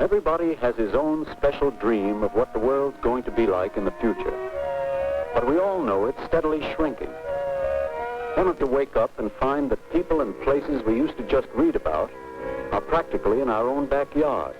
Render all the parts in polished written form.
Everybody has his own special dream of what the world's going to be like in the future. But we all know it's steadily shrinking. Want to wake up and find that people and places we used to just read about are practically in our own backyard.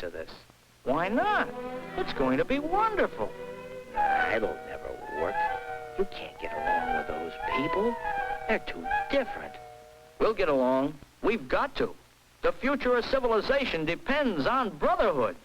Of this. Why not? It's going to be wonderful. Nah, it'll never work. You can't get along with those people. They're too different. We'll get along. We've got to. The future of civilization depends on brotherhood.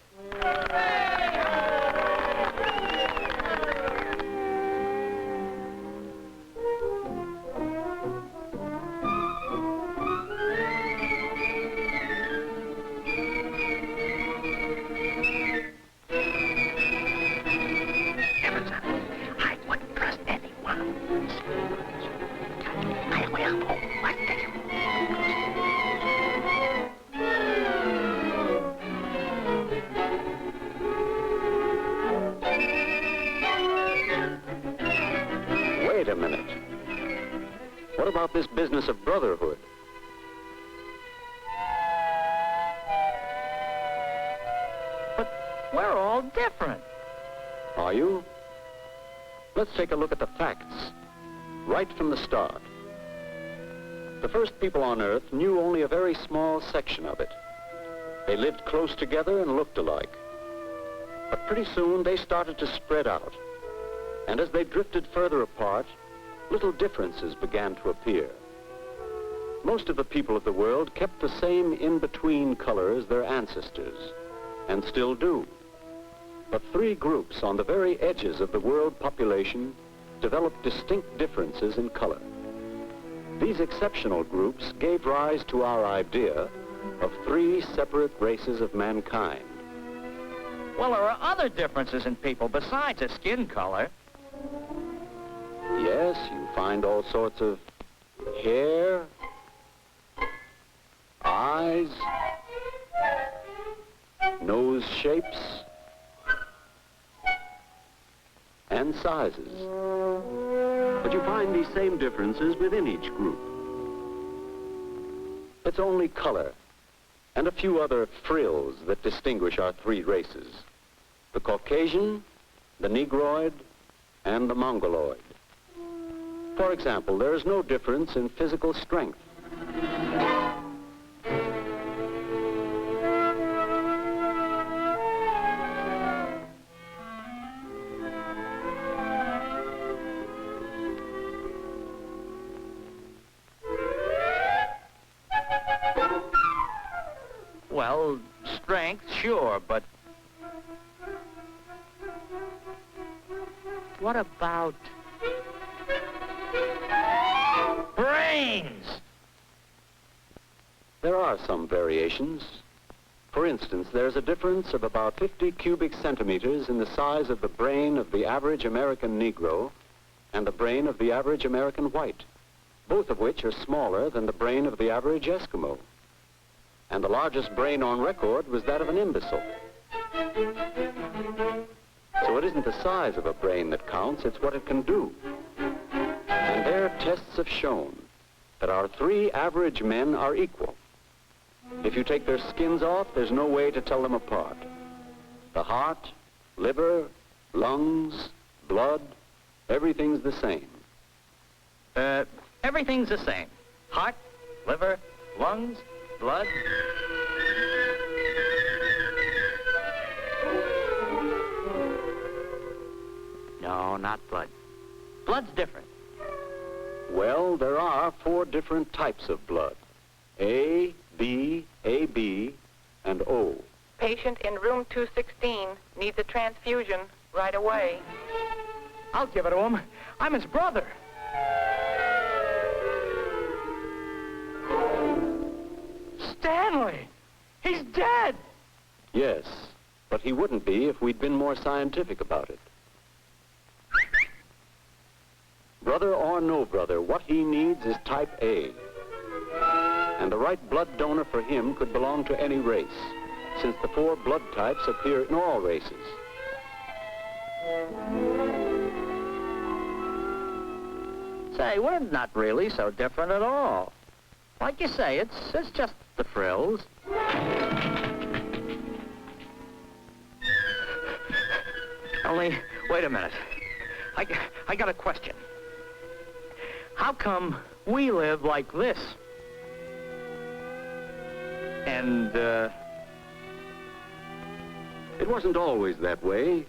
Wait a minute. What about this business of brotherhood? But we're all different. Are you? Let's take a look at the facts, right from the start. The first people on Earth knew only a very small section of it. They lived close together and looked alike. But pretty soon they started to spread out. And as they drifted further apart, little differences began to appear. Most of the people of the world kept the same in-between color as their ancestors, and still do. But three groups on the very edges of the world population developed distinct differences in color. These exceptional groups gave rise to our idea of three separate races of mankind. Well, there are other differences in people besides the skin color. Yes, you find all sorts of hair, eyes, nose shapes, and sizes. But you find these same differences within each group. It's only color and a few other frills that distinguish our three races: the Caucasian, the Negroid, and the Mongoloid. For example, there is no difference in physical strength. well, strength, sure, but... What about... brains? There are some variations. For instance, there's a difference of about 50 cubic centimeters in the size of the brain of the average American Negro and the brain of the average American white, both of which are smaller than the brain of the average Eskimo. And the largest brain on record was that of an imbecile. So it isn't the size of a brain that counts, it's what it can do. And their tests have shown that our 3 average men are equal. If you take their skins off, there's no way to tell them apart. The heart, liver, lungs, blood, everything's the same. Everything's the same. Heart, liver, lungs, blood. No, not blood. Blood's different. Well, there are 4 different types of blood. A, B, AB, and O. Patient in room 216 needs a transfusion right away. I'll give it to him. I'm his brother. Stanley! He's dead! Yes, but he wouldn't be if we'd been more scientific about it. Brother or no brother, what he needs is type A. And the right blood donor for him could belong to any race, since the 4 blood types appear in all races. Say, we're not really so different at all. Like you say, it's just the frills. Only, wait a minute. I got a question. How come we live like this? And, It wasn't always that way.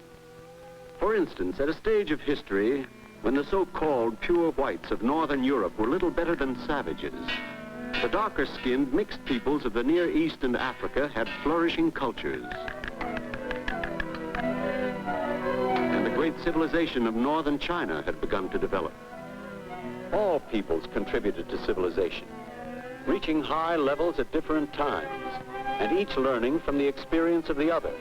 For instance, at a stage of history, when the so-called pure whites of Northern Europe were little better than savages, the darker-skinned mixed peoples of the Near East and Africa had flourishing cultures. And the great civilization of northern China had begun to develop. All peoples contributed to civilization, reaching high levels at different times, and each learning from the experience of the other.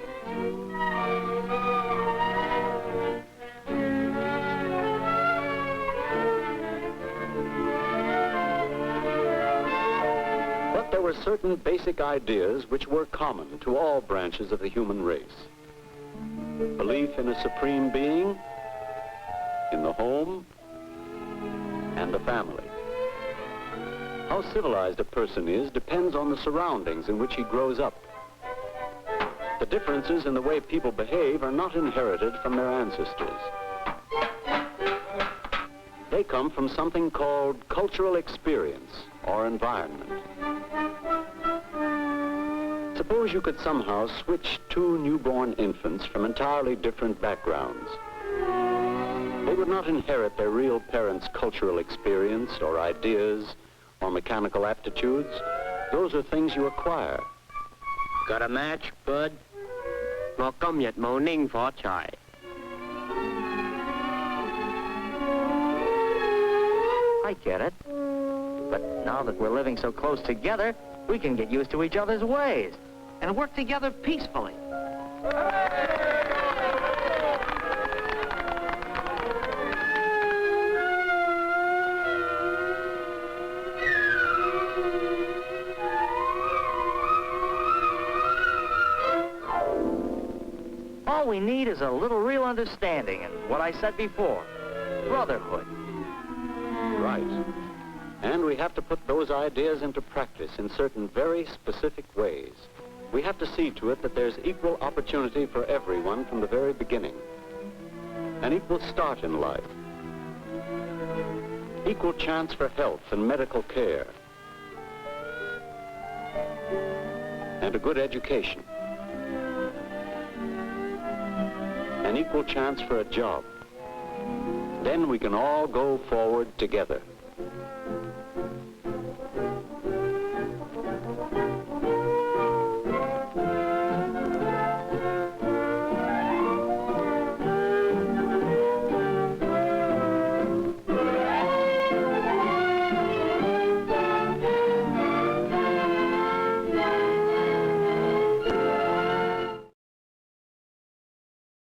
But there were certain basic ideas which were common to all branches of the human race. Belief in a supreme being, in the home, and the family. How civilized a person is depends on the surroundings in which he grows up. The differences in the way people behave are not inherited from their ancestors. They come from something called cultural experience or environment. Suppose you could somehow switch 2 newborn infants from entirely different backgrounds. They would not inherit their real parents' cultural experience or ideas or mechanical aptitudes. Those are things you acquire. got a match, Bud? 我今日冇拎火柴. I get it. But now that we're living so close together, we can get used to each other's ways and work together peacefully. All we need is a little real understanding and what I said before, brotherhood. Right. And we have to put those ideas into practice in certain very specific ways. We have to see to it that there's equal opportunity for everyone from the very beginning. An equal start in life. Equal chance for health and medical care. And a good education. An equal chance for a job. Then we can all go forward together.